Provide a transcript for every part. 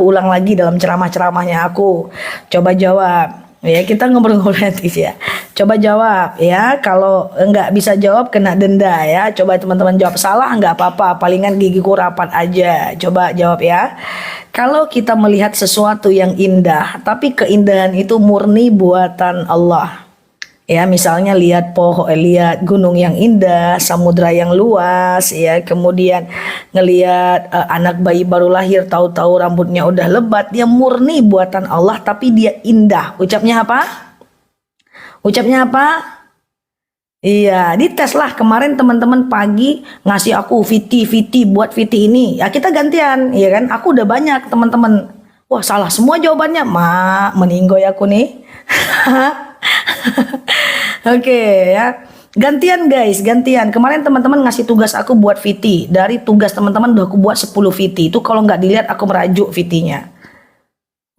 aku ulang lagi dalam ceramah-ceramahnya aku. Coba jawab. Ya, kita ngobrol-ngobrol nanti ya. Coba jawab ya. Kalau nggak bisa jawab kena denda ya. Coba teman-teman jawab salah nggak apa-apa. Palingan gigiku rapat aja. Coba jawab ya. Kalau kita melihat sesuatu yang indah, tapi keindahan itu murni buatan Allah. Ya, misalnya lihat lihat gunung yang indah, samudra yang luas, ya, kemudian ngelihat anak bayi baru lahir, tahu-tahu rambutnya udah lebat, dia murni buatan Allah, tapi dia indah. Ucapnya apa? Ucapnya apa? Iya, dites lah. Kemarin teman-teman pagi ngasih aku Viti buat Viti ini. Ya kita gantian, ya kan? Aku udah banyak teman-teman. Wah, salah semua jawabannya. Meninggoy aku nih. Oke ya. Gantian guys, gantian. Kemarin teman-teman ngasih tugas aku buat Viti. Dari tugas teman-teman udah aku buat 10 Viti. Itu kalau nggak dilihat aku merajuk Vitinya.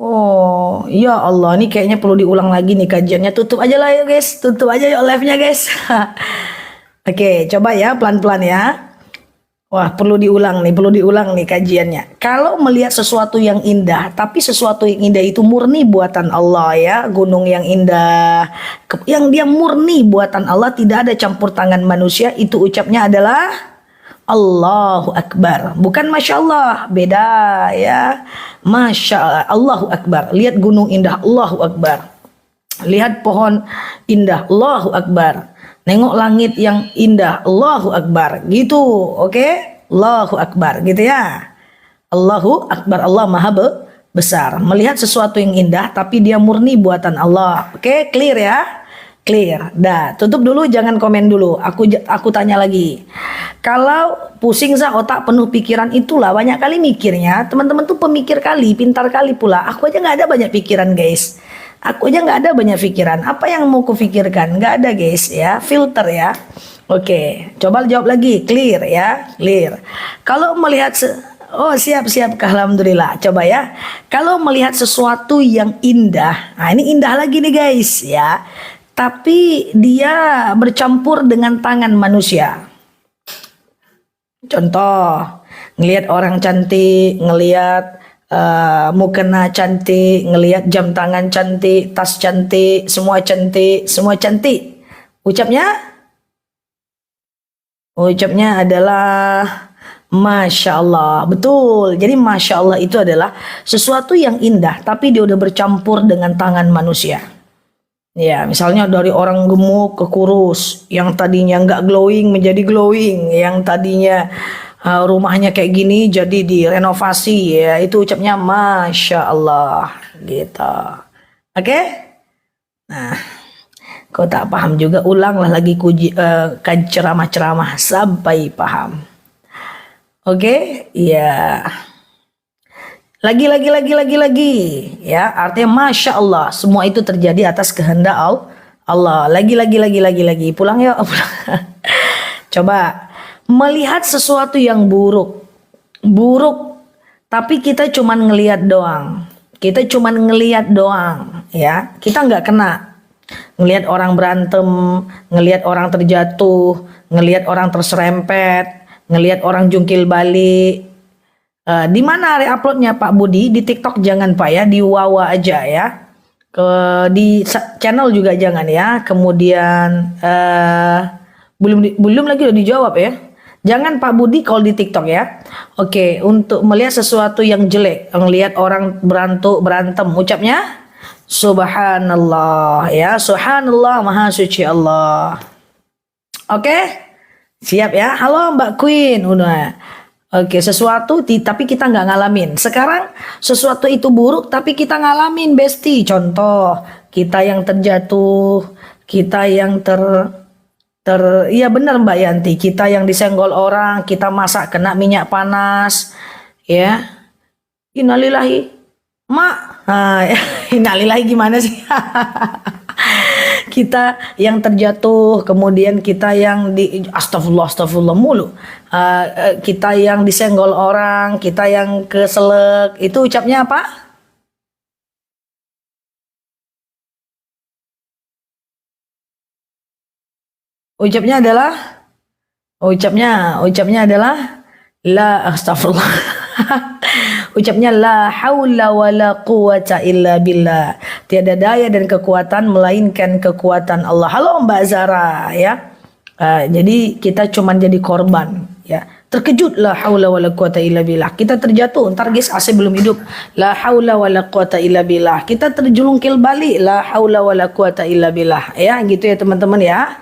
Oh, ya Allah, ini kayaknya perlu diulang lagi nih kajiannya. Tutup aja lah ya guys. Tutup aja yuk live-nya guys. Oke, coba ya pelan-pelan ya. Wah, perlu diulang nih kajiannya. Kalau melihat sesuatu yang indah, tapi sesuatu yang indah itu murni buatan Allah ya, gunung yang indah, yang dia murni buatan Allah, tidak ada campur tangan manusia, itu ucapnya adalah Allahu Akbar. Bukan Masya Allah, beda ya. Masya Allah, Allahu Akbar. Lihat gunung indah, Allahu Akbar. Lihat pohon indah, Allahu Akbar. Nengok langit yang indah, Allahu Akbar. Gitu, oke? Allahu Akbar, gitu ya. Allahu Akbar, Allah Maha Besar. Melihat sesuatu yang indah, tapi dia murni buatan Allah. Oke, clear ya? Clear. Dah, tutup dulu, jangan komen dulu. Aku tanya lagi. Kalau pusing otak penuh pikiran, itulah banyak kali mikirnya. Teman-teman tuh pemikir kali, pintar kali pula. Aku aja nggak ada banyak pikiran, guys. Aku aja nggak ada banyak pikiran. Apa yang mau kupikirkan? Nggak ada guys ya. Filter ya. Oke, coba jawab lagi. Clear ya. Clear. Kalau melihat oh siap. Alhamdulillah. Coba ya. Kalau melihat sesuatu yang indah. Nah ini indah lagi nih guys ya. Tapi dia bercampur dengan tangan manusia. Contoh. Ngelihat orang cantik. Ngelihat mukena cantik, ngelihat jam tangan cantik, tas cantik, semua cantik. Ucapnya adalah Masya Allah. Betul. Jadi Masya Allah itu adalah sesuatu yang indah, tapi dia udah bercampur dengan tangan manusia. Ya, misalnya dari orang gemuk ke kurus, yang tadinya nggak glowing menjadi glowing, yang tadinya rumahnya kayak gini jadi direnovasi ya, itu ucapnya Masya Allah gitu. Oke? Nah, kau tak paham juga, ulanglah lagi kaji ceramah-ceramah sampai paham. Oke? Ya. Lagi ya, artinya Masya Allah, semua itu terjadi atas kehendak Allah. Lagi. Pulang yuk. Coba melihat sesuatu yang buruk, tapi kita cuman ngelihat doang. Ya. Kita nggak kena. Ngelihat orang berantem, ngelihat orang terjatuh, ngelihat orang terserempet, ngelihat orang jungkil balik. Di mana uploadnya Pak Budi? Di TikTok jangan Pak ya, di Wawa aja ya. Di channel juga jangan ya. Kemudian belum lagi udah dijawab ya. Jangan Pak Budi kalau di TikTok ya. Oke, untuk melihat sesuatu yang jelek, melihat orang berantem, ucapnya Subhanallah ya. Subhanallah, Maha Suci Allah. Oke? Siap ya. Halo Mbak Queen. Udah. Oke, sesuatu tapi kita nggak ngalamin. Sekarang sesuatu itu buruk tapi kita ngalamin, Besti. Contoh, kita yang terjatuh, kita yang iya benar Mbak Yanti, kita yang disenggol orang, kita masak kena minyak panas, ya. Innalillahi, Mak. Innalillahi gimana sih? Kita yang terjatuh, kemudian kita yang astagfirullah mulu. Kita yang disenggol orang, kita yang keselak, itu ucapnya apa? Ucapnya adalah la astagfirullah. Ucapnya la haula wala quwata illa billah. Tiada daya dan kekuatan melainkan kekuatan Allah. Halo Mbak Zara ya. Jadi kita cuman jadi korban ya. Terkejut la haula wala quwata illa billah. Kita terjatuh, ntar guys AC belum hidup. La haula wala quwata illa billah. Kita terjulungkil balik la haula wala quwata illa billah. Ya, gitu ya teman-teman ya.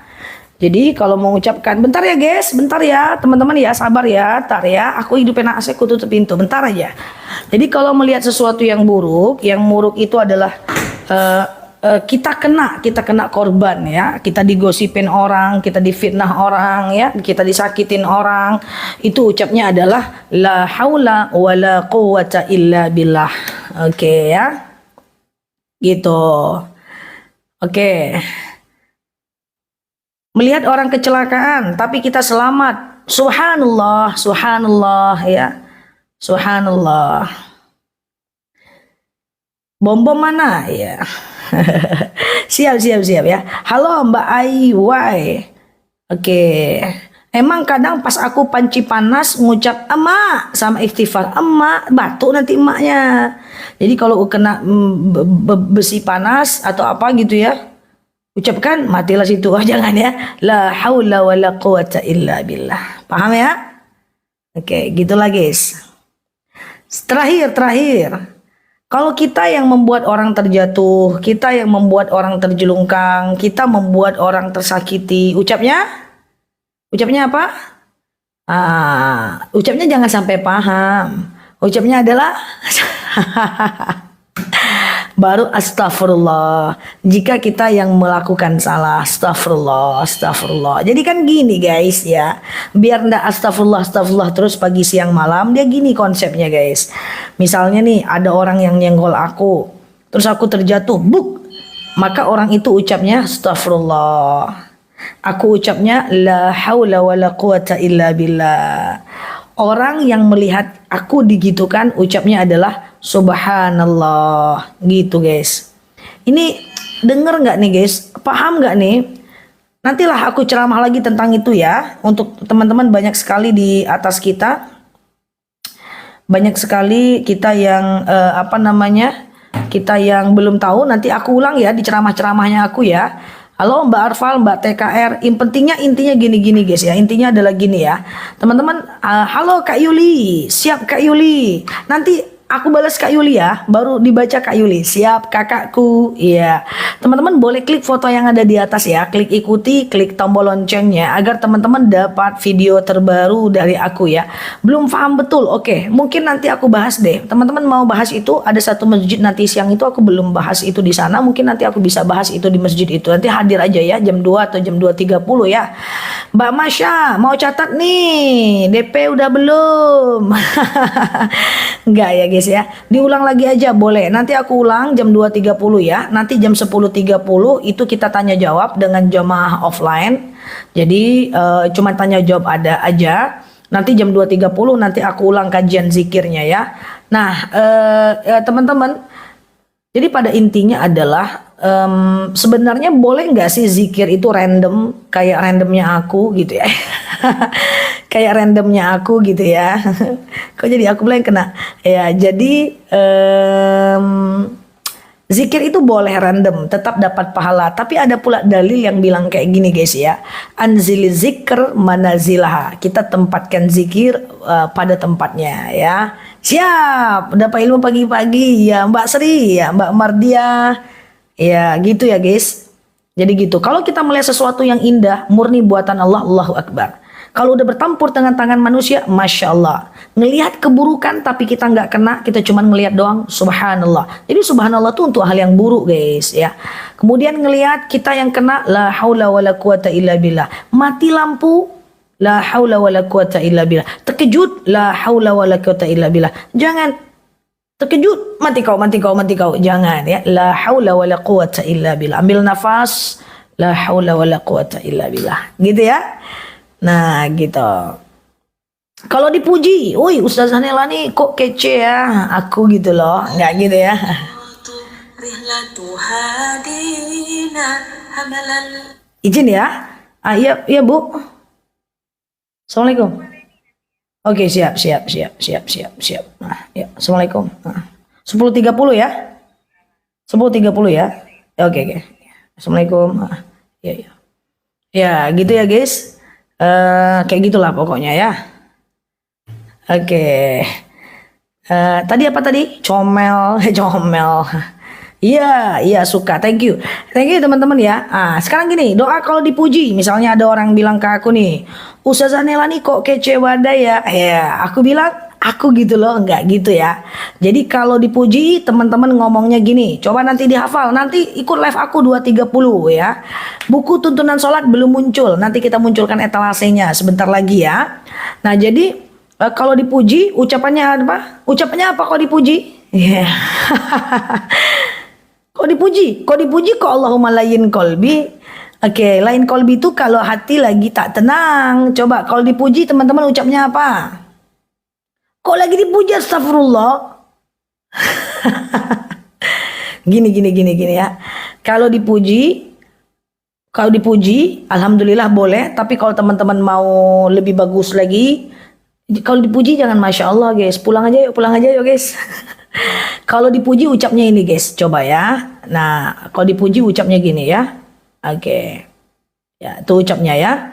Jadi kalau mau ucapkan, bentar ya guys, bentar ya teman-teman ya, sabar ya, tar ya. Aku hidupin AC, aku tutup pintu, bentar aja. Jadi kalau melihat sesuatu yang buruk itu adalah kita kena korban ya, kita digosipin orang, kita difitnah orang ya, kita disakitin orang, itu ucapnya adalah la haula wala quwata illa billah. Oke ya, gitu. Oke. Melihat orang kecelakaan tapi kita selamat, subhanallah, subhanallah ya, subhanallah. Bom mana ya? Siap ya. Halo Mbak Aiwai. Oke. Emang kadang pas aku panci panas ngucap emak sama istighfar, emak batuk nanti emaknya. Jadi kalau kena besi panas atau apa gitu ya, ucapkan matilah situ. Oh, jangan ya. La haula wala quwata illa billah. Paham ya? Oke, gitulah guys. Terakhir. Kalau kita yang membuat orang terjatuh, kita yang membuat orang terjelungkang, kita membuat orang tersakiti, ucapnya apa? Ucapnya jangan sampai paham. Ucapnya adalah baru astagfirullah. Jika kita yang melakukan salah, astagfirullah. Jadi kan gini guys ya, biar ndak astagfirullah terus pagi siang malam, dia gini konsepnya guys. Misalnya nih ada orang yang nyenggol aku, terus aku terjatuh, buk, maka orang itu ucapnya astagfirullah. Aku ucapnya la haula wala quwata illa billah. Orang yang melihat aku digitukan ucapnya adalah subhanallah, gitu guys. Ini denger nggak nih guys? Paham nggak nih? Nantilah aku ceramah lagi tentang itu ya. Untuk teman-teman banyak sekali di atas kita, banyak sekali kita yang kita yang belum tahu. Nanti aku ulang ya di ceramah-ceramahnya aku ya. Halo Mbak Arfal, Mbak TKR, intinya gini guys ya, intinya adalah gini ya teman-teman. Halo Kak Yuli, siap Kak Yuli, nanti aku balas Kak Yuli ya, baru dibaca Kak Yuli, siap kakakku. Iya, teman-teman boleh klik foto yang ada di atas ya, klik ikuti, klik tombol loncengnya agar teman-teman dapat video terbaru dari aku ya. Belum paham betul, oke, mungkin nanti aku bahas deh. Teman-teman mau bahas itu, ada satu masjid nanti siang itu aku belum bahas itu di sana, mungkin nanti aku bisa bahas itu di masjid itu. Nanti hadir aja ya jam 2 atau jam 2.30 ya. Mbak Masya mau catat nih, DP udah belum? Enggak ya guys ya, diulang lagi aja boleh. Nanti aku ulang jam 2.30 ya. Nanti jam 10.30 itu kita tanya jawab dengan jamaah offline. Jadi cuma tanya jawab ada aja. Nanti jam 2.30 nanti aku ulang kajian zikirnya ya. Nah teman-teman, jadi pada intinya adalah sebenarnya boleh nggak sih zikir itu random kayak randomnya aku gitu ya. Kayak randomnya aku gitu ya. Kok jadi aku yang kena ya. Jadi zikir itu boleh random, tetap dapat pahala. Tapi ada pula dalil yang bilang kayak gini guys ya, anzil zikr manazilaha, kita tempatkan zikir pada tempatnya ya. Siap, dapat ilmu pagi-pagi ya Mbak Sri ya, Mbak Mardia ya, gitu ya guys. Jadi gitu, kalau kita melihat sesuatu yang indah murni buatan Allah, Allahu Akbar. Kalau udah bertampur dengan tangan manusia, Masya Allah. Ngelihat keburukan tapi kita nggak kena, kita cuma ngelihat doang, subhanallah. Jadi subhanallah itu untuk hal yang buruk guys ya. Kemudian ngelihat kita yang kena, la haula wala quwata illa billah. Mati lampu, la haula wala quwata illa billah. Terkejut, la haula wala quwata illa billah. Jangan terkejut, mati kau. Jangan ya, la haula wala quwata illa billah. Ambil nafas, la haula wala quwata illa billah. Gitu ya. Nah gitu. Kalau dipuji, woi Ustazah Nela nih kok kece ya, aku gitu loh, nggak gitu ya. Izin ya. Iya Bu. Assalamualaikum. Oke, siap, siap, siap, siap, siap, siap. Nah, ya, Assalamualaikum. Nah, 10.30 ya? 10.30 ya? Ya, oke, oke. Assalamualaikum. Nah, ya, ya. Ya, gitu ya, guys. Kayak gitulah pokoknya ya. Oke. Tadi apa tadi? Comel, comel. Iya, iya suka. Thank you teman-teman ya. Sekarang gini, doa kalau dipuji. Misalnya ada orang bilang ke aku nih, Ustazah Nela nih kok kece badai ya. Ya, aku bilang, aku gitu loh, enggak gitu ya. Jadi kalau dipuji, teman-teman ngomongnya gini. Coba nanti dihafal. Nanti ikut live aku 2.30 ya. Buku tuntunan sholat belum muncul. Nanti kita munculkan etalasenya sebentar lagi ya. Nah, jadi kalau dipuji, ucapannya apa? Ucapannya apa kalau dipuji? Iya. Kok dipuji? Kok dipuji kok Allahumma layin kolbi? Oke, lain kolbi itu kalau hati lagi tak tenang. Coba kalau dipuji teman-teman ucapnya apa? Kok lagi dipuji astagfirullah? Gini ya. Kalau dipuji, alhamdulillah boleh. Tapi kalau teman-teman mau lebih bagus lagi, kalau dipuji jangan masya Allah guys. Pulang aja yuk guys. Kalau dipuji ucapnya ini guys, coba ya. Nah, kalau dipuji ucapnya gini ya. Oke. Ya, itu ucapnya ya.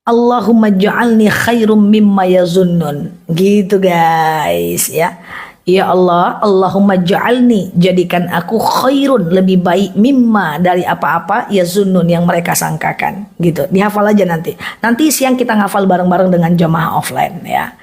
Allahumma ja'alni khairum mimma yazunnun. Gitu guys ya. Ya Allah, Allahumma ja'alni, jadikan aku khairun, lebih baik mimma, dari apa-apa yazunnun yang mereka sangkakan. Gitu. Dihafal aja nanti. Nanti siang kita ngafal bareng-bareng dengan jamaah offline ya.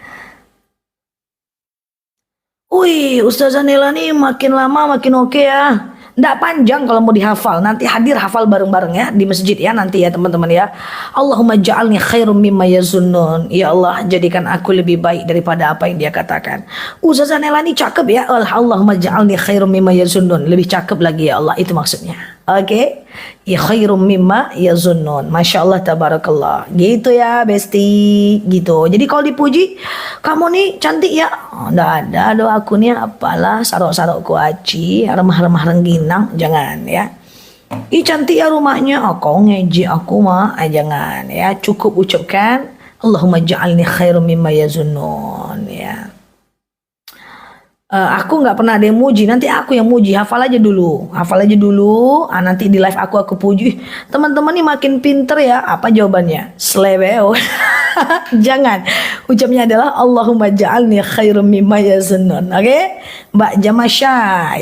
Wih, Ustazah Nela nih makin lama makin oke ya. Nggak panjang kalau mau dihafal. Nanti hadir hafal bareng-bareng ya di masjid ya nanti ya teman-teman ya. Allahumma ja'alni khairum mimma yazunnun. Ya Allah, jadikan aku lebih baik daripada apa yang dia katakan. Ustazah Nela nih cakep ya. Allahumma ja'alni khairum mimma yazunnun. Lebih cakep lagi ya Allah, itu maksudnya. Oke. Ya khairum mimma yazunnun. Masya Allah tabarakallah. Gitu ya besti. Gitu. Jadi kalau dipuji, kamu nih cantik ya. Oh, enggak ada doaku nih apalah sarok-sarok kuaci, remah-remah rengginang, jangan ya. Ih cantik ya rumahnya. Oh, kau ngeji aku mah, jangan ya. Cukup ucapkan Allahumma ja'alni khairum mimma yazunnun ya. Aku nggak pernah ada yang muji, nanti aku yang muji. Hafal aja dulu. Nanti di live aku puji. Teman-teman nih makin pinter ya. Apa jawabannya? Slebeo. Jangan. Ucapnya adalah Allahumma ja'alni khairum mimma yazunnun. Oke? Mbak Jamasya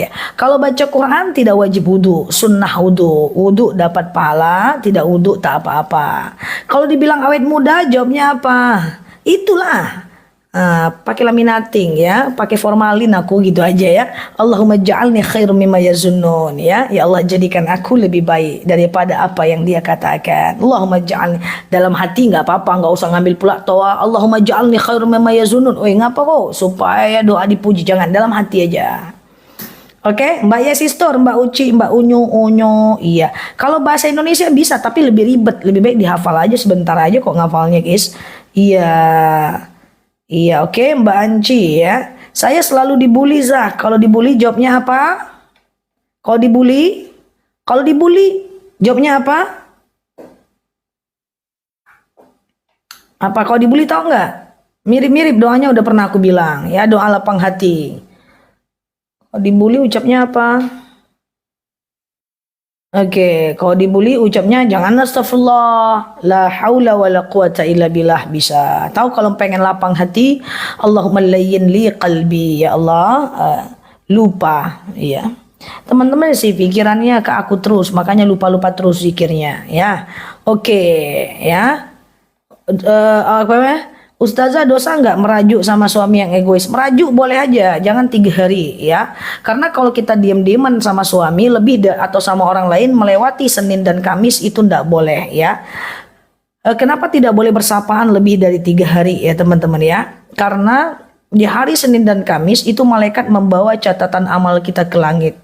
ya. Kalau baca Quran tidak wajib wudu, sunnah wudu. Wudu dapat pahala, tidak wudu tak apa-apa. Kalau dibilang awet muda, jawabnya apa? Itulah. Pakai laminating ya, pakai formalin aku gitu aja ya. Allahumma ja'alni khairum mimma yazunnun ya. Ya Allah, jadikan aku lebih baik daripada apa yang dia katakan. Allahumma ja'alni, dalam hati nggak apa-apa, nggak usah ngambil pula toa Allahumma ja'alni khairum mimma yazunnun. Ngapa kok? Supaya doa dipuji, jangan dalam hati aja. Oke, Mbak Yesistor, Mbak Uci, Mbak Unyu, iya. Kalau bahasa Indonesia bisa, tapi lebih ribet, lebih baik dihafal aja sebentar aja kok ngafalnya, guys. Iya. Iya, oke, Mbak Anci ya. Saya selalu dibully Zah. Kalau dibully jawabnya apa? Kalau dibully jawabnya apa? Apa kalau dibully tahu nggak? Mirip-mirip doanya udah pernah aku bilang ya, doa lapang hati. Kalau dibully ucapnya apa? Oke, kalau dibully ucapnya jangan astagfirullah, la haula wala quwata illa billah, bisa. Tahu kalau pengen lapang hati, Allahumma layyin li qalbi, ya Allah, lupa, ya. Teman-teman sih pikirannya ke aku terus, makanya lupa-lupa terus zikirnya, ya. Oke, ya. Apa ya? Ustazah dosa nggak merajuk sama suami yang egois? Merajuk boleh aja, jangan 3 hari ya. Karena kalau kita diam-diaman sama suami atau sama orang lain melewati Senin dan Kamis itu nggak boleh ya. Kenapa tidak boleh bersapaan lebih dari 3 hari ya teman-teman ya? Karena di hari Senin dan Kamis itu malaikat membawa catatan amal kita ke langit.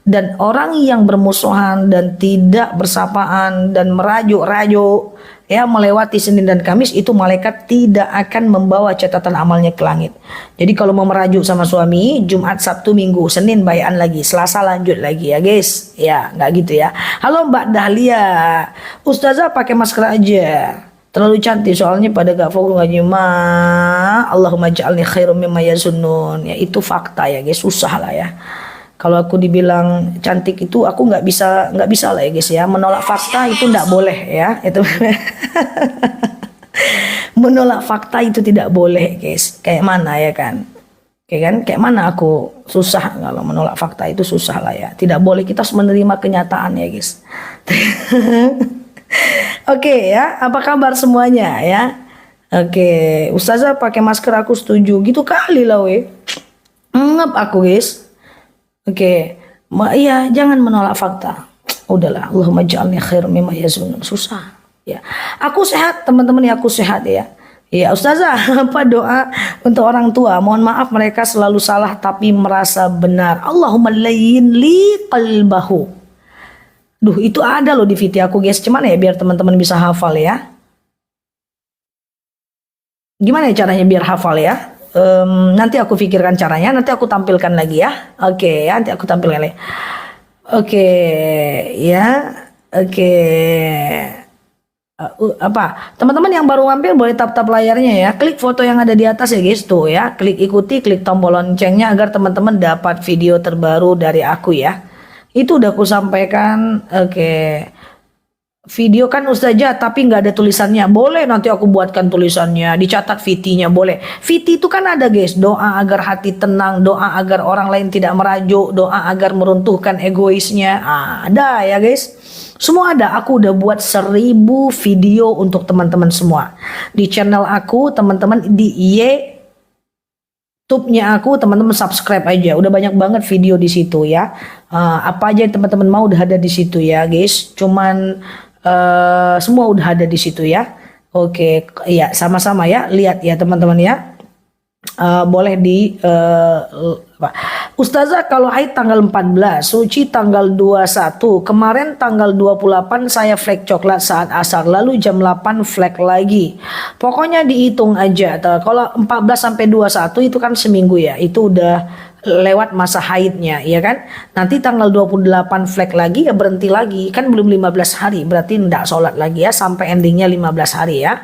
Dan orang yang bermusuhan dan tidak bersapaan dan merajuk-rajuk ya melewati Senin dan Kamis, itu malaikat tidak akan membawa catatan amalnya ke langit. Jadi kalau mau merajuk sama suami, Jumat, Sabtu, Minggu, Senin bayan lagi, Selasa lanjut lagi ya guys. Ya nggak gitu ya. Halo Mbak Dahlia, Ustazah pakai masker aja Terlalu cantik soalnya pada gak fokus ngaji Allahumma ja'alni khairum mimma yazunnun. Ya itu fakta ya guys, susah lah ya. Kalau aku dibilang cantik itu aku nggak bisa lah ya guys ya. Menolak fakta itu nggak boleh ya. Itu menolak fakta itu tidak boleh guys. Kayak mana ya kan? Kayak mana aku susah kalau menolak fakta itu susah lah ya. Tidak boleh, kita harus menerima kenyataan ya guys. Oke ya, apa kabar semuanya ya? Oke, Ustazah pakai masker aku setuju. Gitu kali lah we. Ngep aku guys. Oke, iya jangan menolak fakta. Udahlah, Allahumma ja'alni khairum mimma yazunnun. Susah ya. Aku sehat teman-teman ya, aku sehat ya. Ya Ustazah, apa doa untuk orang tua? Mohon maaf mereka selalu salah tapi merasa benar. Allahumma layyin li qalbahu. Duh, itu ada loh di video aku guys. Cuman ya biar teman-teman bisa hafal ya. Gimana ya caranya biar hafal ya? Nanti aku pikirkan caranya, nanti aku tampilkan lagi ya. Oke ya, nanti aku tampilkan lagi. Oke ya, oke. Apa? Teman-teman yang baru mampir boleh tap-tap layarnya ya. Klik foto yang ada di atas ya guys tuh ya. Klik ikuti, klik tombol loncengnya agar teman-teman dapat video terbaru dari aku ya. Itu udah aku sampaikan. Oke. Video kan Ustazah tapi nggak ada tulisannya. Boleh nanti aku buatkan tulisannya, dicatat VT-nya boleh. VT itu kan ada guys, doa agar hati tenang, doa agar orang lain tidak merajuk, doa agar meruntuhkan egoisnya. Ada ya guys. Semua ada, aku udah buat 1000 video untuk teman-teman semua. Di channel aku, teman-teman di YouTube-nya aku, teman-teman subscribe aja. Udah banyak banget video di situ ya. Apa aja yang teman-teman mau udah ada di situ ya guys. Cuman semua udah ada di situ ya. Oke, ya sama-sama ya. Lihat ya teman-teman ya. Boleh di Ustazah kalau haid tanggal 14, suci tanggal 21, kemarin tanggal 28 saya flek coklat saat asar, lalu jam 8 flek lagi. Pokoknya dihitung aja. Kalau 14 sampai 21 itu kan seminggu ya. Itu udah lewat masa haidnya ya kan. Nanti tanggal 28 flek lagi ya berhenti lagi. Kan belum 15 hari, berarti enggak sholat lagi ya sampai endingnya 15 hari ya.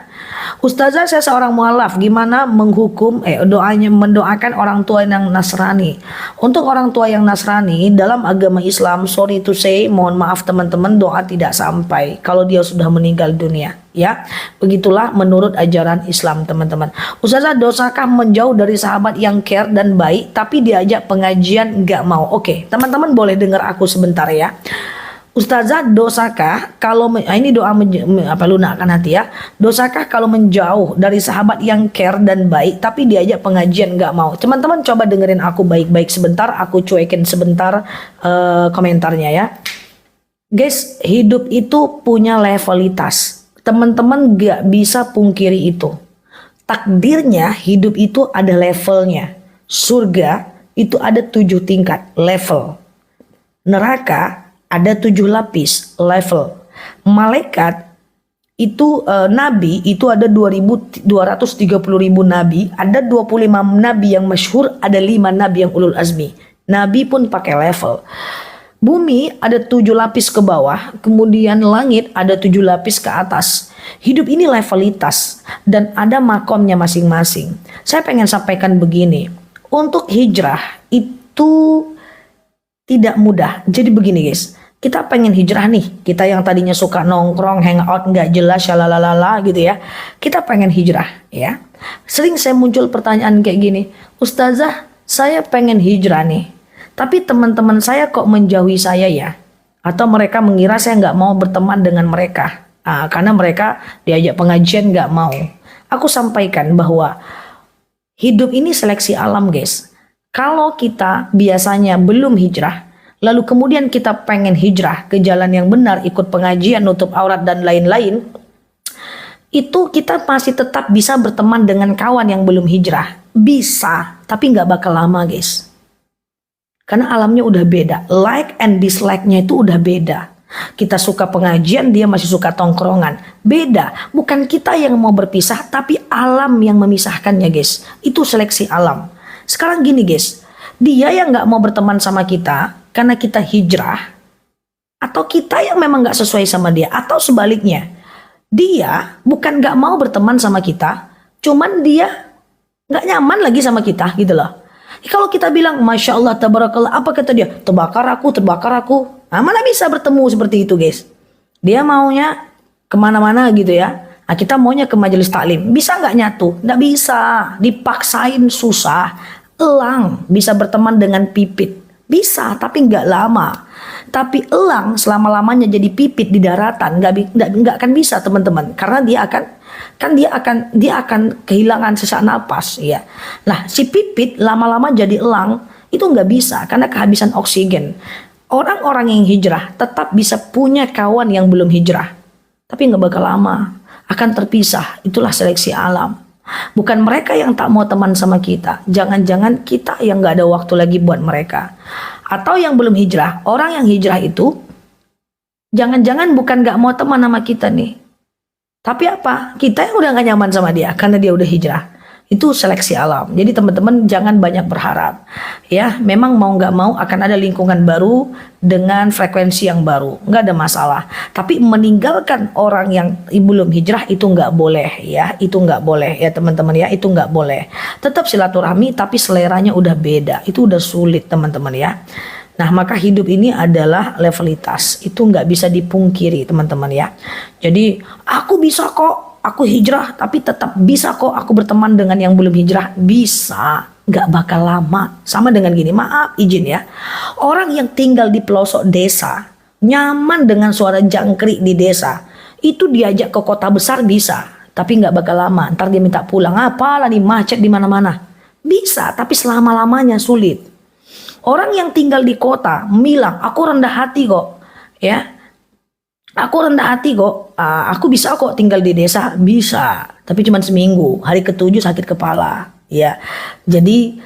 Ustazah saya seorang mualaf, gimana menghukum doanya mendoakan orang tua yang Nasrani? Untuk orang tua yang Nasrani dalam agama Islam, sorry to say, mohon maaf teman-teman, doa tidak sampai kalau dia sudah meninggal dunia ya. Begitulah menurut ajaran Islam teman-teman. Ustazah, dosakah menjauh dari sahabat yang care dan baik tapi diajak pengajian nggak mau? Oke, teman-teman boleh dengar aku sebentar ya. Ustazah, dosakah kalau ini doa lunakkan hati ya. Dosakah kalau menjauh dari sahabat yang care dan baik tapi diajak pengajian nggak mau? Teman-teman coba dengerin aku baik-baik sebentar, aku cuekin sebentar komentarnya ya. Guys, hidup itu punya levelitas. Teman-teman nggak bisa pungkiri itu. Takdirnya hidup itu ada levelnya. Surga itu ada 7 tingkat level. Neraka ada 7 lapis level. Malaikat itu nabi itu ada 230.000 nabi, ada 25 nabi yang masyhur, ada 5 nabi yang ulul azmi. Nabi pun pakai level. Bumi ada 7 lapis ke bawah, kemudian langit ada 7 lapis ke atas. Hidup ini levelitas dan ada makomnya masing-masing. Saya pengen sampaikan begini, untuk hijrah itu tidak mudah. Jadi begini guys, kita pengen hijrah nih, kita yang tadinya suka nongkrong, hangout nggak jelas, shalalalala gitu ya. Kita pengen hijrah ya. Sering saya muncul pertanyaan kayak gini, Ustazah saya pengen hijrah nih, tapi teman-teman saya kok menjauhi saya ya. Atau mereka mengira saya nggak mau berteman dengan mereka. Karena mereka diajak pengajian nggak mau. Aku sampaikan bahwa hidup ini seleksi alam guys. Kalau kita biasanya belum hijrah, lalu kemudian kita pengen hijrah ke jalan yang benar, ikut pengajian, nutup aurat dan lain-lain, itu kita masih tetap bisa berteman dengan kawan yang belum hijrah. Bisa, tapi nggak bakal lama guys. Karena alamnya udah beda, like and dislike-nya itu udah beda. Kita suka pengajian, dia masih suka tongkrongan. Beda, bukan kita yang mau berpisah, tapi alam yang memisahkannya guys. Itu seleksi alam. Sekarang gini guys, dia yang nggak mau berteman sama kita karena kita hijrah, atau kita yang memang nggak sesuai sama dia, atau sebaliknya, Dia bukan nggak mau berteman sama kita, cuman dia nggak nyaman lagi sama kita gitu loh. Kalau kita bilang Masya Allah tabarakallah, apa kata dia? Terbakar aku, terbakar aku. Nah, mana bisa bertemu seperti itu guys. Dia maunya kemana-mana gitu ya. Nah, kita maunya ke majelis taklim. Bisa nggak nyatu? Nggak bisa. Dipaksain susah. Elang bisa berteman dengan pipit. Bisa, tapi nggak lama. Tapi elang selama-lamanya jadi pipit di daratan nggak akan bisa teman-teman, karena dia akan kehilangan sesak napas ya. Nah, si pipit lama-lama jadi elang itu nggak bisa karena kehabisan oksigen. Orang-orang yang hijrah tetap bisa punya kawan yang belum hijrah, tapi nggak bakal lama, akan terpisah. Itulah seleksi alam. Bukan mereka yang tak mau teman sama kita, jangan-jangan kita yang nggak ada waktu lagi buat mereka. Atau yang belum hijrah, orang yang hijrah itu jangan-jangan bukan nggak mau teman sama kita nih, tapi apa? Kita yang udah gak nyaman sama dia karena dia udah hijrah. Itu seleksi alam. Jadi teman-teman jangan banyak berharap. Ya, memang mau nggak mau akan ada lingkungan baru dengan frekuensi yang baru. Nggak ada masalah. Tapi meninggalkan orang yang belum hijrah itu nggak boleh ya. Itu nggak boleh ya teman-teman ya. Itu nggak boleh. Tetap silaturahmi tapi seleranya udah beda. Itu udah sulit teman-teman ya. Nah, maka hidup ini adalah levelitas. Itu nggak bisa dipungkiri teman-teman ya. Jadi aku bisa kok, aku hijrah tapi tetap bisa kok aku berteman dengan yang belum hijrah. Bisa, nggak bakal lama. Sama dengan gini, maaf izin ya. Orang yang tinggal di pelosok desa, nyaman dengan suara jangkrik di desa, itu diajak ke kota besar bisa, tapi nggak bakal lama. Ntar dia minta pulang, apalah nih macet di mana-mana. Bisa, tapi selama-lamanya sulit. Orang yang tinggal di kota bilang, aku rendah hati kok, ya, aku rendah hati kok, aku bisa kok tinggal di desa, bisa, tapi cuma seminggu, hari ke-7 sakit kepala, ya. Jadi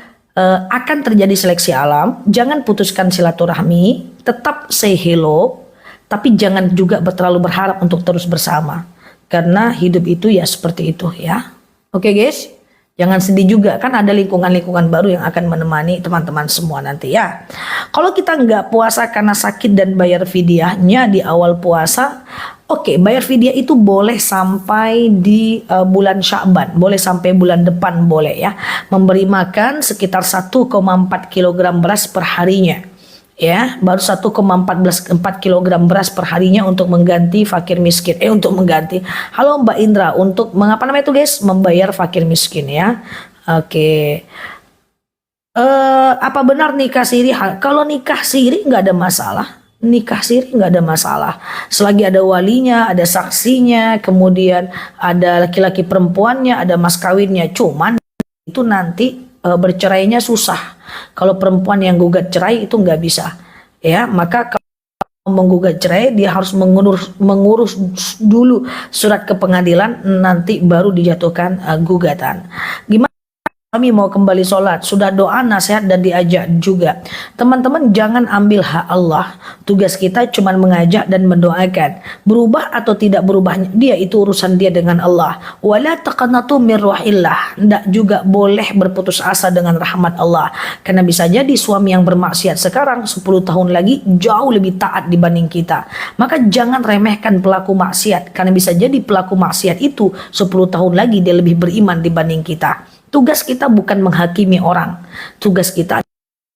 akan terjadi seleksi alam. Jangan putuskan silaturahmi, tetap say hello, tapi jangan juga terlalu berharap untuk terus bersama, karena hidup itu ya seperti itu ya. Oke guys. Jangan sedih juga, kan ada lingkungan-lingkungan baru yang akan menemani teman-teman semua nanti ya. Kalau kita nggak puasa karena sakit dan bayar fidyahnya di awal puasa, oke, bayar fidyah itu boleh sampai di bulan Sya'ban, boleh sampai bulan depan boleh ya. Memberi makan sekitar 1,4 kg beras per harinya. Ya, baru 1,4 kg beras per harinya untuk mengganti fakir miskin. Untuk mengganti. Halo Mbak Indra, untuk mengapa namanya itu guys? Membayar fakir miskin ya. Oke. Apa benar nikah siri? Kalau nikah siri nggak ada masalah. Nikah siri nggak ada masalah. Selagi ada walinya, ada saksinya, kemudian ada laki-laki perempuannya, ada mas kawinnya. Cuman itu nanti bercerainya susah. Kalau perempuan yang gugat cerai itu nggak bisa, ya. Maka kalau menggugat cerai dia harus mengurus dulu surat ke pengadilan, nanti baru dijatuhkan gugatan. Gimana? Kami mau kembali sholat, sudah doa, nasihat dan diajak juga. Teman-teman jangan ambil hak Allah. Tugas kita cuma mengajak dan mendoakan. Berubah atau tidak berubahnya dia itu urusan dia dengan Allah. Wala taqnatu min rahillah. Tidak juga boleh berputus asa dengan rahmat Allah. Karena bisa jadi suami yang bermaksiat sekarang 10 tahun lagi jauh lebih taat dibanding kita. Maka jangan remehkan pelaku maksiat. Karena bisa jadi pelaku maksiat itu 10 tahun lagi dia lebih beriman dibanding kita. Tugas kita bukan menghakimi orang. Tugas kita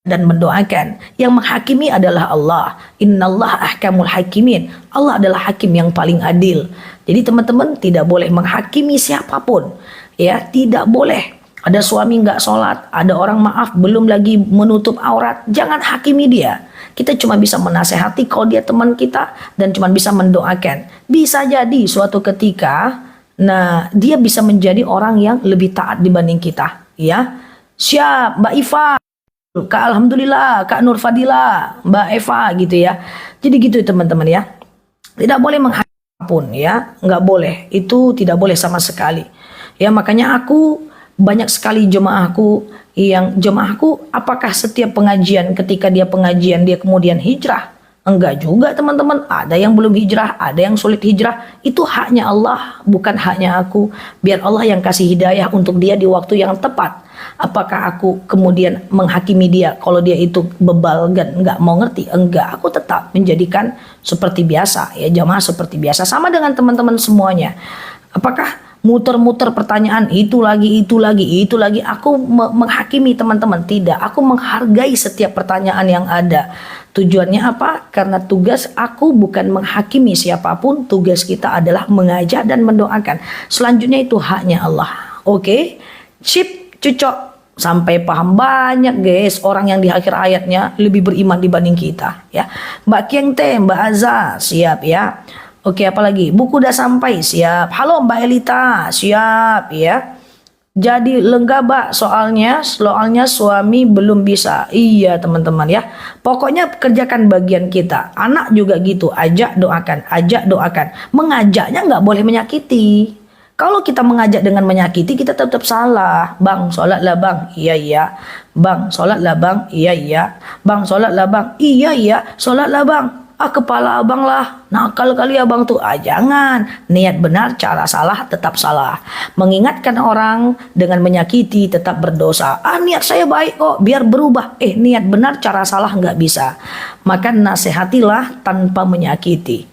dan mendoakan. Yang menghakimi adalah Allah. Innallaha ahkamul hakimin. Allah adalah hakim yang paling adil. Jadi teman-teman tidak boleh menghakimi siapapun. Ya, tidak boleh. Ada suami nggak sholat, ada orang maaf belum lagi menutup aurat. Jangan hakimi dia. Kita cuma bisa menasehati kalau dia teman kita dan cuma bisa mendoakan. Bisa jadi suatu ketika nah, dia bisa menjadi orang yang lebih taat dibanding kita, ya. Siap, Mbak Iva, Kak Alhamdulillah, Kak Nur Fadila, Mbak Eva, gitu ya. Jadi gitu teman-teman ya. Tidak boleh menghakimi pun, ya. Nggak boleh, itu tidak boleh sama sekali. Ya, makanya aku banyak sekali jemaahku apakah setiap pengajian ketika dia pengajian dia kemudian hijrah? Enggak juga teman-teman, ada yang belum hijrah, ada yang sulit hijrah. Itu haknya Allah, bukan haknya aku. Biar Allah yang kasih hidayah untuk dia di waktu yang tepat. Apakah aku kemudian menghakimi dia kalau dia itu bebal dan nggak mau ngerti? Enggak, aku tetap menjadikan seperti biasa ya, jamaah seperti biasa, sama dengan teman-teman semuanya. Apakah muter-muter pertanyaan itu lagi, itu lagi, itu lagi? Aku menghakimi teman-teman? Tidak, aku menghargai setiap pertanyaan yang ada. Tujuannya apa? Karena tugas aku bukan menghakimi siapapun, tugas kita adalah mengajak dan mendoakan. Selanjutnya itu haknya Allah. Oke? Sip, cocok. Sampai paham banyak guys orang yang di akhir ayatnya lebih beriman dibanding kita ya. Mbak Kiengte, Mbak Azza, siap ya. Oke, apalagi? Buku udah sampai, siap. Halo Mbak Elita, siap ya. Jadi lenggabak soalnya suami belum bisa. Iya teman-teman ya. Pokoknya kerjakan bagian kita. Anak juga gitu, ajak doakan, ajak doakan. Mengajaknya nggak boleh menyakiti. Kalau kita mengajak dengan menyakiti, kita tetap salah. Bang, sholat lah bang. Iya, iya. Bang, sholat lah bang. Iya, iya. Bang, sholat lah bang. Iya, iya. Sholat lah bang. Ah, kepala abang lah. Nakal kali abang tuh. Ah, jangan. Niat benar, cara salah, tetap salah. Mengingatkan orang dengan menyakiti, tetap berdosa. Ah, niat saya baik kok, biar berubah. Niat benar, cara salah nggak bisa. Maka nasihatilah tanpa menyakiti.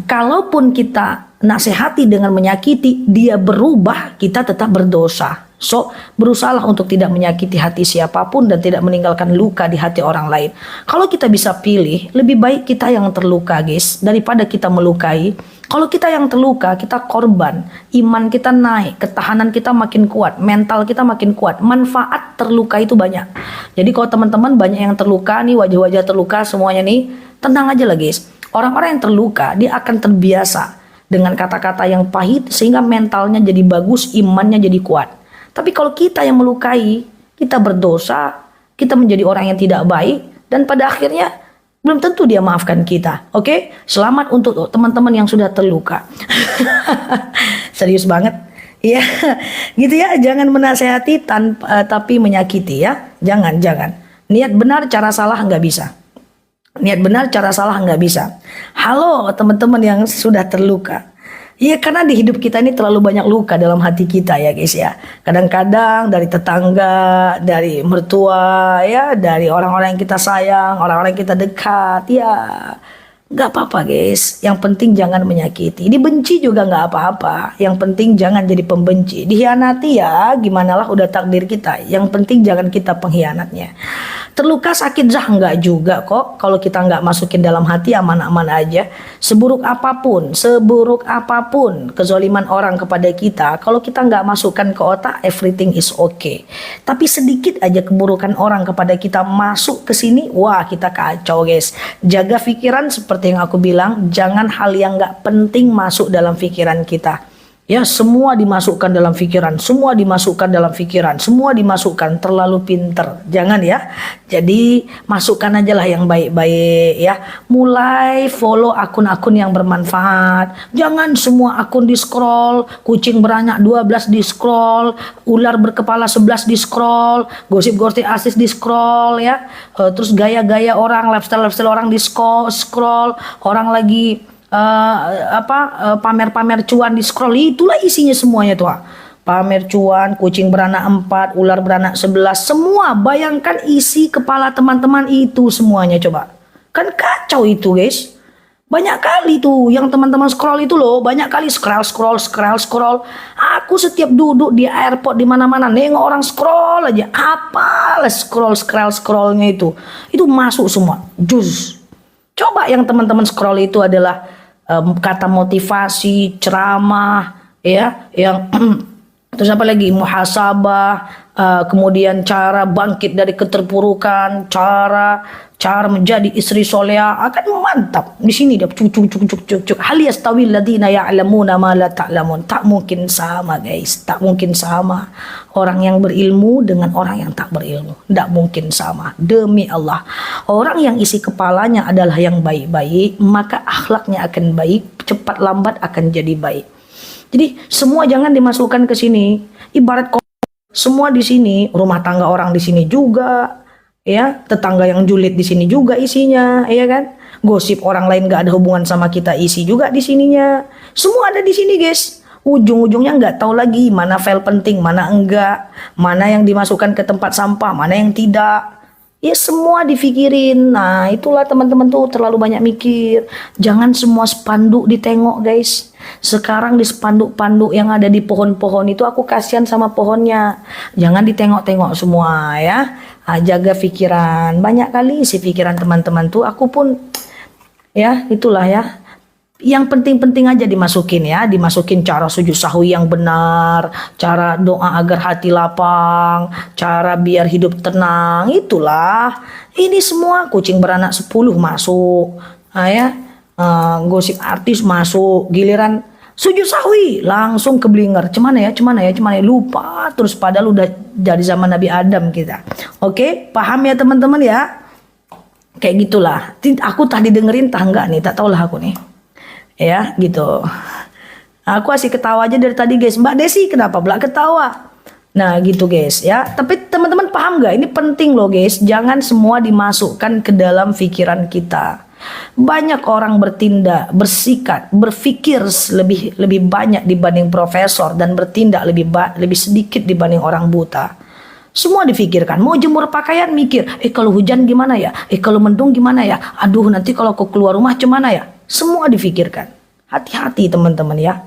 Kalaupun kita nasihati dengan menyakiti, dia berubah, kita tetap berdosa. So, berusahalah untuk tidak menyakiti hati siapapun dan tidak meninggalkan luka di hati orang lain. Kalau kita bisa pilih, lebih baik kita yang terluka guys, daripada kita melukai. Kalau kita yang terluka, kita korban, iman kita naik, ketahanan kita makin kuat, mental kita makin kuat, manfaat terluka itu banyak. Jadi kalau teman-teman banyak yang terluka nih, wajah-wajah terluka semuanya nih, tenang aja lah guys. Orang-orang yang terluka, dia akan terbiasa dengan kata-kata yang pahit sehingga mentalnya jadi bagus, imannya jadi kuat. Tapi kalau kita yang melukai, kita berdosa, kita menjadi orang yang tidak baik, dan pada akhirnya belum tentu dia maafkan kita. Oke? Selamat untuk teman-teman yang sudah terluka. Serius banget. Ya, gitu ya. Jangan menasehati tapi menyakiti ya. Jangan. Niat benar, cara salah nggak bisa. Niat benar, cara salah nggak bisa. Halo teman-teman yang sudah terluka. Iya, karena di hidup kita ini terlalu banyak luka dalam hati kita ya guys ya. Kadang-kadang dari tetangga, dari mertua ya, dari orang-orang yang kita sayang, orang-orang yang kita dekat ya. Gak apa-apa guys, yang penting jangan menyakiti. Dibenci juga gak apa-apa, yang penting jangan jadi pembenci. Dikhianati ya, gimana lah udah takdir kita. Yang penting jangan kita pengkhianatnya. Terluka sakit enggak juga kok. Kalau kita nggak masukin dalam hati, aman-aman aja. Seburuk apapun kezoliman orang kepada kita, kalau kita nggak masukkan ke otak, everything is okay. Tapi sedikit aja keburukan orang kepada kita masuk ke sini, wah kita kacau guys. Jaga pikiran seperti yang aku bilang, jangan hal yang nggak penting masuk dalam pikiran kita. Ya, semua dimasukkan dalam pikiran, semua dimasukkan, terlalu pinter. Jangan ya. Jadi masukkan aja lah yang baik-baik ya. Mulai follow akun-akun yang bermanfaat. Jangan semua akun di scroll, kucing beranak 12 di scroll, ular berkepala 11 di scroll, gosip-gosip artis di scroll ya. Terus gaya-gaya orang, lifestyle orang di scroll, orang lagi pamer-pamer cuan di scroll, itulah isinya semuanya tuh. Pamer cuan, kucing beranak 4, ular beranak 11, semua. Bayangkan isi kepala teman-teman itu semuanya, coba. Kan kacau itu guys. Banyak kali tuh yang teman-teman scroll itu loh, banyak kali scroll. Aku setiap duduk di airport di mana-mana nengok orang scroll aja. Apalah scrollnya itu masuk semua. Jus. Coba yang teman-teman scroll itu adalah kata motivasi, ceramah, ya, yang terus apa lagi, muhasabah, kemudian cara bangkit dari keterpurukan, cara menjadi istri soleha, akan mantap. Di sini dia cuk. Hal yastawil ladina ya'lamuna ma la ta'lamun. Tak mungkin sama guys, tak mungkin sama orang yang berilmu dengan orang yang tak berilmu. Tak mungkin sama, demi Allah. Orang yang isi kepalanya adalah yang baik-baik, maka akhlaknya akan baik, cepat lambat akan jadi baik. Jadi semua jangan dimasukkan ke sini. Ibarat semua di sini, rumah tangga orang di sini juga, ya, tetangga yang julid di sini juga isinya, ya kan? Gosip orang lain gak ada hubungan sama kita isi juga di sininya. Semua ada di sini, guys. ujung-ujungnya nggak tahu lagi mana file penting, mana enggak, mana yang dimasukkan ke tempat sampah, mana yang tidak. Ya semua dipikirin. Nah itulah teman-teman tuh terlalu banyak mikir. Jangan semua spanduk ditengok guys. Sekarang di spanduk-panduk yang ada di pohon-pohon itu aku kasihan sama pohonnya. Jangan ditengok-tengok semua ya. Ah, jaga pikiran. Banyak kali sih pikiran teman-teman tuh. Aku pun ya itulah ya. Yang penting-penting aja dimasukin ya, dimasukin cara sujud sahwi yang benar, cara doa agar hati lapang, cara biar hidup tenang, itulah. Ini semua kucing beranak 10 masuk, nah, ya, gosip artis masuk, giliran sujud sahwi langsung keblinger, cemana ya, lupa terus padahal udah dari zaman Nabi Adam kita. Oke, paham ya teman-teman ya? Kayak gitulah. Aku tadi dengerin tangga nih, tak tahulah aku nih. Ya gitu, aku asik ketawa aja dari tadi guys. Mbak Desi kenapa belak ketawa? Nah gitu guys ya. Tapi teman-teman paham gak? Ini penting loh guys. Jangan semua dimasukkan ke dalam pikiran kita. Banyak orang bertindak, bersikap, berpikir lebih banyak dibanding profesor dan bertindak lebih sedikit dibanding orang buta. Semua difikirkan. Mau jemur pakaian mikir, kalau hujan gimana ya? Kalau mendung gimana ya? Aduh nanti kalau aku keluar rumah gimana ya? Semua difikirkan. Hati-hati teman-teman ya.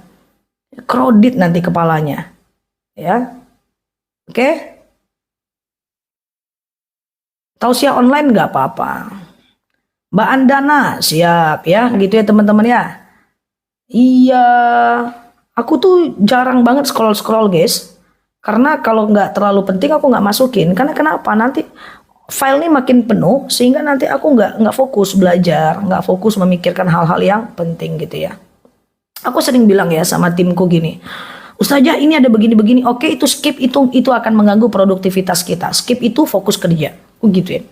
Kredit nanti kepalanya. Ya. Oke. Tausiah online nggak apa-apa. Mbak Andana siap ya. Gitu ya teman-teman ya. Iya. Aku tuh jarang banget scroll-scroll guys. Karena kalau nggak terlalu penting aku nggak masukin. Karena kenapa? Nanti file ini makin penuh sehingga nanti aku nggak fokus belajar, nggak fokus memikirkan hal-hal yang penting gitu ya. Aku sering bilang ya sama timku gini, Ustazah ini ada begini-begini, oke itu skip, itu akan mengganggu produktivitas kita. Skip itu fokus kerja, aku gituin.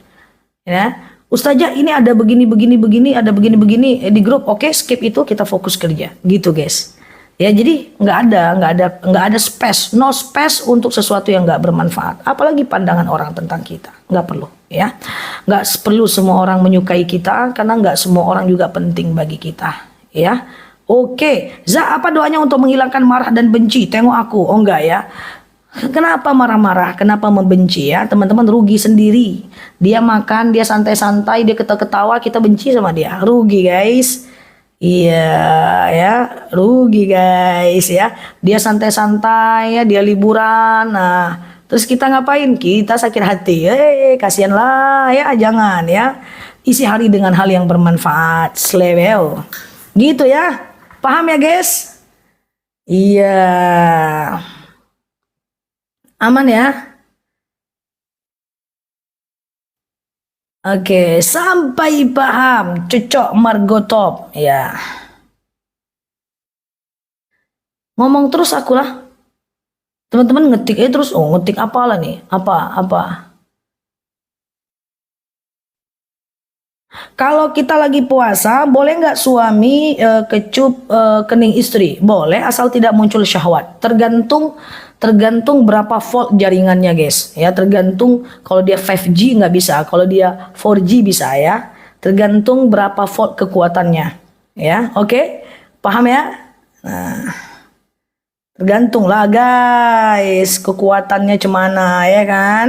Ya, Ustazah ini ada begini-begini, ada begini-begini di grup, oke skip itu kita fokus kerja, gitu guys. Ya jadi nggak ada space, no space untuk sesuatu yang nggak bermanfaat. Apalagi pandangan orang tentang kita, nggak perlu ya. Nggak perlu semua orang menyukai kita karena nggak semua orang juga penting bagi kita ya. Oke, Za apa doanya untuk menghilangkan marah dan benci? Tengok aku, oh enggak ya. Kenapa marah-marah? Kenapa membenci ya? Teman-teman rugi sendiri. Dia makan, dia santai-santai, dia ketawa-ketawa, kita benci sama dia. Rugi guys. Iya ya, rugi guys ya. Dia santai-santai ya, dia liburan. Nah, terus kita ngapain? Kita sakit hati. Kasihan lah ya, jangan ya. Isi hari dengan hal yang bermanfaat. Slewel. Gitu ya. Paham ya guys? Iya. Aman ya? Oke, sampai paham. Cocok Margotop ya. Ngomong terus aku lah. Teman-teman ngetik terus. Oh, ngetik apalah nih? Apa? Kalau kita lagi puasa, boleh nggak suami kecup kening istri? Boleh, asal tidak muncul syahwat. Tergantung berapa volt jaringannya guys. Ya, tergantung kalau dia 5G nggak bisa, kalau dia 4G bisa ya. Tergantung berapa volt kekuatannya. Ya, oke? Paham ya? Nah, tergantung lah guys, kekuatannya cemana ya kan?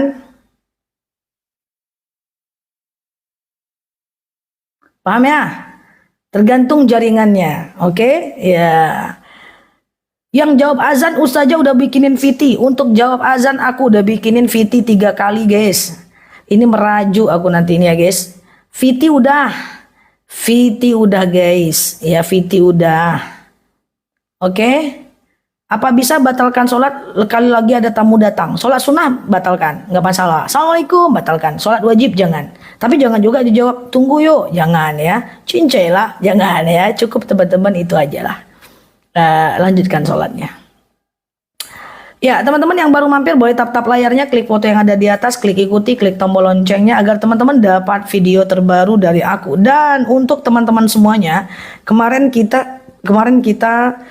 Paham ya? Tergantung jaringannya. Oke? Ya. Yang jawab azan Ustazah udah bikinin VT. Untuk jawab azan aku udah bikinin VT 3 kali guys. Ini merajuk aku nanti ini ya guys. VT udah guys. Ya VT udah. Oke? Apa bisa batalkan sholat kali lagi ada tamu datang? Sholat sunnah batalkan, nggak masalah. Assalamualaikum batalkan. Sholat wajib jangan. Tapi jangan juga dijawab tunggu yuk, jangan ya. Cincai lah, jangan ya. Cukup teman-teman itu aja lah. Lanjutkan sholatnya. Ya teman-teman yang baru mampir boleh tap-tap layarnya, klik foto yang ada di atas, klik ikuti, klik tombol loncengnya agar teman-teman dapat video terbaru dari aku. Dan untuk teman-teman semuanya, kemarin kita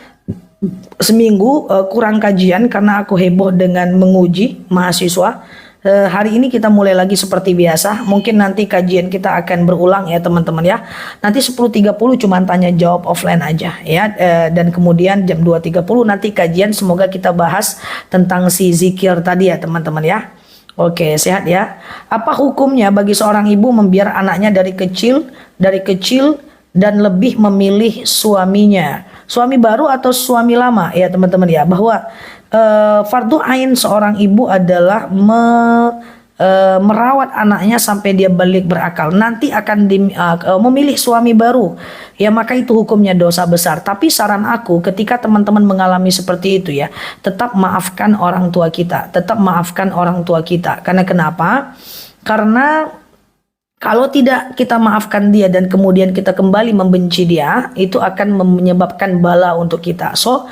seminggu kurang kajian karena aku heboh dengan menguji mahasiswa. Hari ini kita mulai lagi seperti biasa. Mungkin nanti kajian kita akan berulang ya teman-teman ya. Nanti 10.30 cuma tanya jawab offline aja ya. Dan kemudian jam 2.30 nanti kajian, semoga kita bahas tentang si zikir tadi ya teman-teman ya. Oke, sehat ya. Apa hukumnya bagi seorang ibu membiar anaknya dari kecil dan lebih memilih suaminya? Suami baru atau suami lama ya teman-teman ya. Bahwa fardu ain seorang ibu adalah merawat anaknya sampai dia balik berakal. Nanti akan memilih suami baru ya, maka itu hukumnya dosa besar. Tapi saran aku, ketika teman-teman mengalami seperti itu ya, tetap maafkan orang tua kita, tetap maafkan orang tua kita. Karena kenapa? Karena kalau tidak kita maafkan dia dan kemudian kita kembali membenci dia, itu akan menyebabkan bala untuk kita. So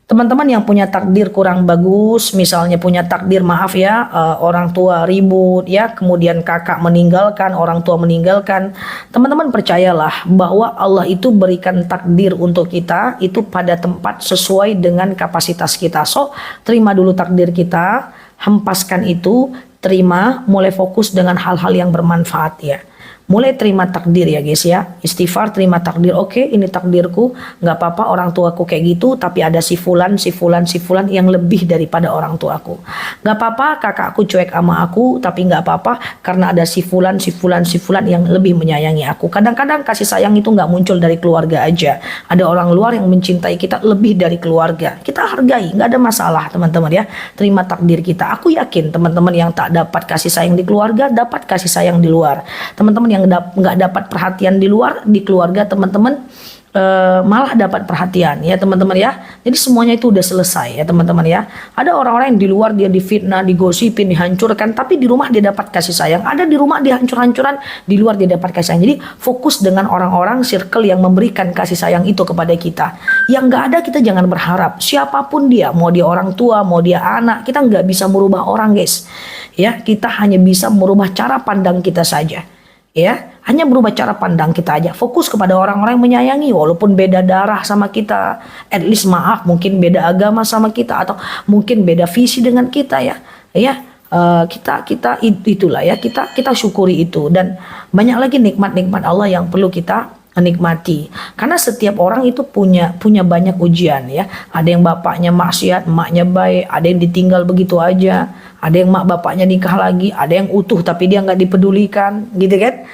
teman-teman yang punya takdir kurang bagus, misalnya punya takdir maaf ya, orang tua ribut ya, kemudian kakak meninggalkan, orang tua meninggalkan, teman-teman percayalah bahwa Allah itu berikan takdir untuk kita itu pada tempat sesuai dengan kapasitas kita. So terima dulu takdir kita, hempaskan itu, terima, mulai fokus dengan hal-hal yang bermanfaat ya. Mulai terima takdir ya guys ya, istighfar, terima takdir. Oke, ini takdirku, nggak apa-apa orang tuaku kayak gitu, tapi ada si fulan yang lebih daripada orang tuaku. Nggak apa-apa kakakku cuek sama aku, tapi nggak apa-apa karena ada si fulan yang lebih menyayangi aku. Kadang-kadang kasih sayang itu nggak muncul dari keluarga aja, ada orang luar yang mencintai kita lebih dari keluarga. Kita hargai, nggak ada masalah teman-teman ya. Terima takdir kita. Aku yakin teman-teman yang tak dapat kasih sayang di keluarga dapat kasih sayang di luar. Teman-teman yang nggak dapat perhatian di luar, di keluarga teman-teman malah dapat perhatian ya teman-teman ya. Jadi semuanya itu udah selesai ya teman-teman ya. Ada orang-orang yang di luar dia difitnah, digosipin, dihancurkan, tapi di rumah dia dapat kasih sayang. Ada di rumah dia hancur-hancuran, di luar dia dapat kasih sayang. Jadi fokus dengan orang-orang circle yang memberikan kasih sayang itu kepada kita. Yang nggak ada kita jangan berharap. Siapapun dia, mau dia orang tua, mau dia anak, kita nggak bisa merubah orang guys. Ya, kita hanya bisa merubah cara pandang kita saja. Ya, hanya berubah cara pandang kita aja. Fokus kepada orang-orang yang menyayangi, walaupun beda darah sama kita, at least maaf, mungkin beda agama sama kita, atau mungkin beda visi dengan kita ya. Ya, kita itulah ya, kita syukuri itu. Dan banyak lagi nikmat-nikmat Allah yang perlu kita nikmati. Karena setiap orang itu punya banyak ujian ya. Ada yang bapaknya maksiat, emaknya baik, ada yang ditinggal begitu aja, ada yang mak bapaknya nikah lagi, ada yang utuh tapi dia nggak dipedulikan, gitu kan?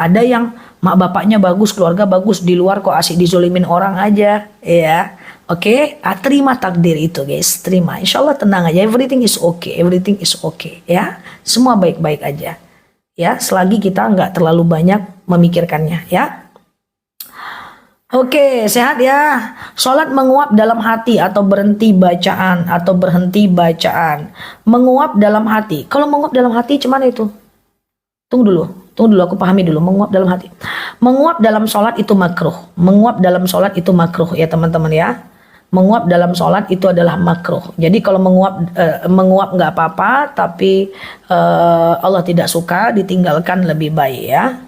Ada yang mak bapaknya bagus, keluarga bagus, di luar kok asik dizolimin orang aja, ya. Oke, terima takdir itu guys, terima. Insya Allah tenang aja, everything is okay ya. Semua baik-baik aja ya, selagi kita nggak terlalu banyak memikirkannya ya. Oke, sehat ya. Sholat menguap dalam hati atau berhenti bacaan menguap dalam hati. Kalau menguap dalam hati cuman itu, tunggu dulu aku pahami dulu. Menguap dalam hati, menguap dalam sholat itu makruh. Menguap dalam sholat itu makruh ya teman-teman ya. Menguap dalam sholat itu adalah makruh. Jadi kalau menguap nggak apa-apa, tapi Allah tidak suka, ditinggalkan lebih baik ya.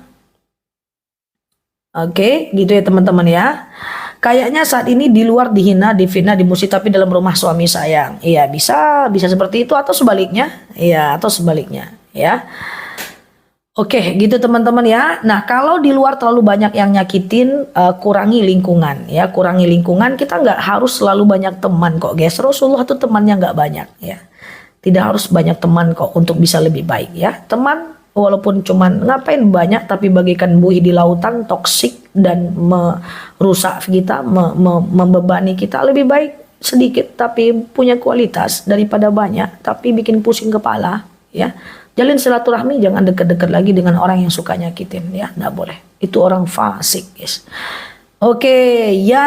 Oke, gitu ya teman-teman ya. Kayaknya saat ini di luar dihina, difitnah, dimusuhi, tapi dalam rumah suami sayang. Iya, bisa seperti itu atau sebaliknya. Iya, atau sebaliknya ya. Oke, gitu teman-teman ya. Nah, kalau di luar terlalu banyak yang nyakitin, kurangi lingkungan ya. Kurangi lingkungan, kita nggak harus selalu banyak teman kok guys. Rasulullah tuh temannya nggak banyak ya. Tidak harus banyak teman kok untuk bisa lebih baik ya. Teman walaupun cuman ngapain banyak, tapi bagaikan buih di lautan, toksik dan merusak kita, membebani kita. Lebih baik sedikit tapi punya kualitas daripada banyak tapi bikin pusing kepala ya. Jalin silaturahmi, jangan dekat-dekat lagi dengan orang yang suka nyakitin ya, nggak boleh. Itu orang fasik guys. Oke ya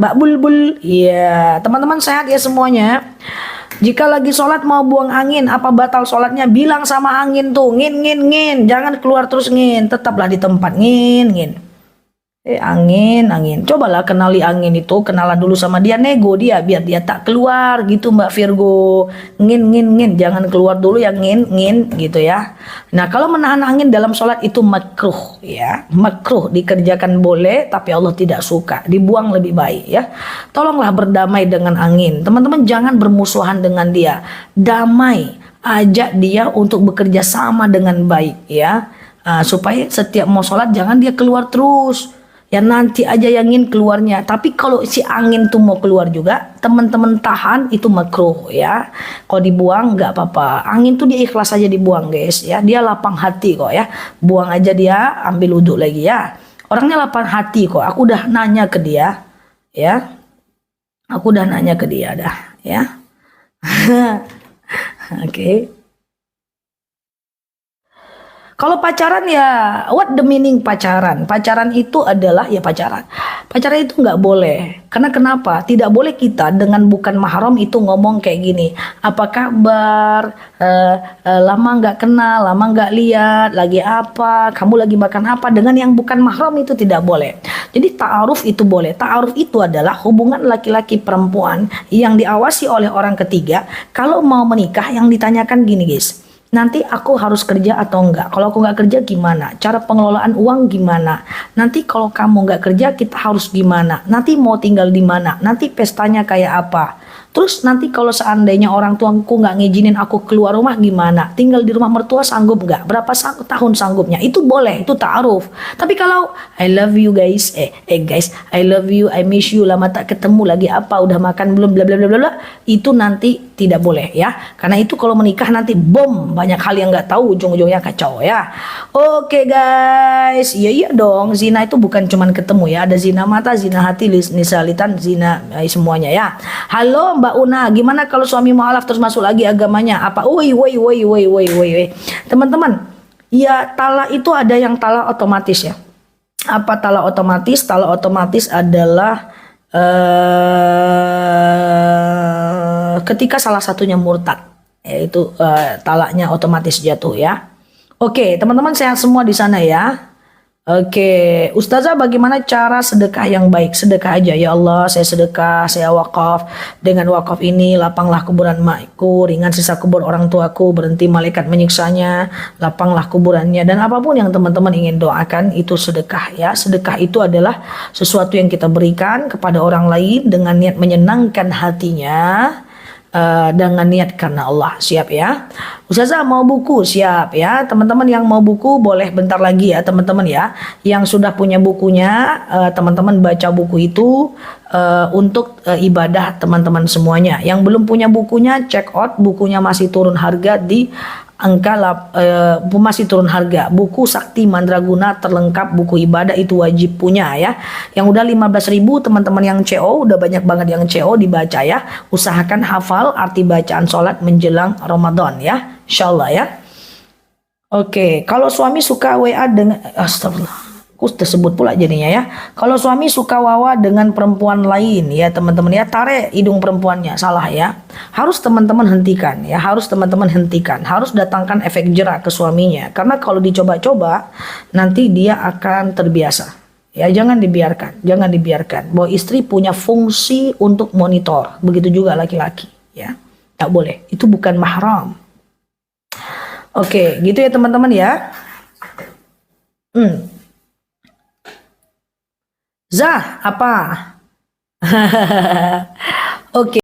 Mbak Bulbul ya, teman-teman sehat ya semuanya. Jika lagi sholat mau buang angin, apa batal sholatnya? Bilang sama angin tuh, ngin. Jangan keluar terus ngin, tetaplah di tempat ngin. Angin. Cobalah kenali angin itu, kenalan dulu sama dia, nego dia biar dia tak keluar gitu Mbak Virgo. Ngin. Jangan keluar dulu ya ngin gitu ya. Nah, kalau menahan angin dalam sholat itu makruh ya. Makruh, dikerjakan boleh tapi Allah tidak suka. Dibuang lebih baik ya. Tolonglah berdamai dengan angin. Teman-teman jangan bermusuhan dengan dia. Damai. ajak dia untuk bekerja sama dengan baik ya. Supaya setiap mau sholat jangan dia keluar terus. Ya nanti aja yang ingin keluarnya. Tapi kalau si angin tuh mau keluar juga, teman-teman tahan itu makruh ya. Kalau dibuang nggak apa-apa. Angin tuh dia ikhlas aja dibuang guys ya. Dia lapang hati kok ya. Buang aja dia, ambil wudhu lagi ya. Orangnya lapang hati kok. Aku udah nanya ke dia ya. Aku udah nanya ke dia dah ya. Oke. Kalau pacaran ya, what the meaning pacaran? Pacaran itu adalah ya pacaran. Pacaran itu nggak boleh. Karena kenapa? Tidak boleh kita dengan bukan mahram itu ngomong kayak gini. Apa kabar? Lama nggak kenal, lama nggak lihat. Lagi apa? Kamu lagi makan apa? Dengan yang bukan mahram itu tidak boleh. Jadi ta'aruf itu boleh. Ta'aruf itu adalah hubungan laki-laki perempuan yang diawasi oleh orang ketiga. Kalau mau menikah yang ditanyakan gini guys. Nanti aku harus kerja atau enggak? Kalau aku nggak kerja gimana? Cara pengelolaan uang gimana? Nanti kalau kamu nggak kerja kita harus gimana? Nanti mau tinggal di mana? Nanti pestanya kayak apa? Terus nanti kalau seandainya orang tuaku nggak ngizinin aku keluar rumah gimana? Tinggal di rumah mertua sanggup nggak? Berapa tahun sanggupnya? Itu boleh, itu ta'aruf. Tapi kalau I love you guys, guys, I love you, I miss you, lama tak ketemu lagi apa? Udah makan belum? Bla bla bla bla bla. Itu nanti tidak boleh ya. Karena itu kalau menikah nanti bom, banyak hal yang nggak tahu, ujung-ujungnya kacau ya. Oke guys, iya dong. Zina itu bukan cuman ketemu ya. Ada zina mata, zina hati, nisalitan, zina semuanya ya. Halo Mbak Una, gimana kalau suami mualaf terus masuk lagi agamanya? Apa? Woi. Teman-teman, ya talak itu ada yang talak otomatis ya. Apa talak otomatis? Talak otomatis adalah ketika salah satunya murtad, yaitu talaknya otomatis jatuh ya. Oke, teman-teman sehat semua di sana ya. Oke, Ustazah bagaimana cara sedekah yang baik? Sedekah aja, ya Allah saya sedekah, saya wakaf. Dengan wakaf ini lapanglah kuburan makku, ringan sisa kubur orang tuaku, berhenti malaikat menyiksanya, lapanglah kuburannya. Dan apapun yang teman-teman ingin doakan itu sedekah ya. Sedekah itu adalah sesuatu yang kita berikan kepada orang lain dengan niat menyenangkan hatinya. Dengan niat karena Allah. Siap ya. Ustazah mau buku? Siap ya. Teman-teman yang mau buku boleh bentar lagi ya teman-teman ya. Yang sudah punya bukunya teman-teman baca buku itu untuk ibadah teman-teman semuanya. Yang belum punya bukunya check out, bukunya masih turun harga di masih turun harga. Buku Sakti Mandraguna terlengkap buku ibadah itu wajib punya ya. Yang udah 15.000 teman-teman yang CO, udah banyak banget yang CO dibaca ya. Usahakan hafal arti bacaan sholat menjelang Ramadan ya, insyaallah ya. Oke, kalau suami suka WA dengan astagfirullah, tersebut pula jadinya ya. Kalau suami suka wawa dengan perempuan lain ya teman-teman ya, tarik hidung perempuannya, salah ya. Harus teman-teman hentikan ya, harus teman-teman hentikan. Harus datangkan efek jerak ke suaminya. Karena kalau dicoba-coba nanti dia akan terbiasa. Ya jangan dibiarkan, jangan dibiarkan. Bahwa istri punya fungsi untuk monitor, begitu juga laki-laki ya. Tak boleh, itu bukan mahram. Oke, gitu ya teman-teman ya. Zah, apa? Oke.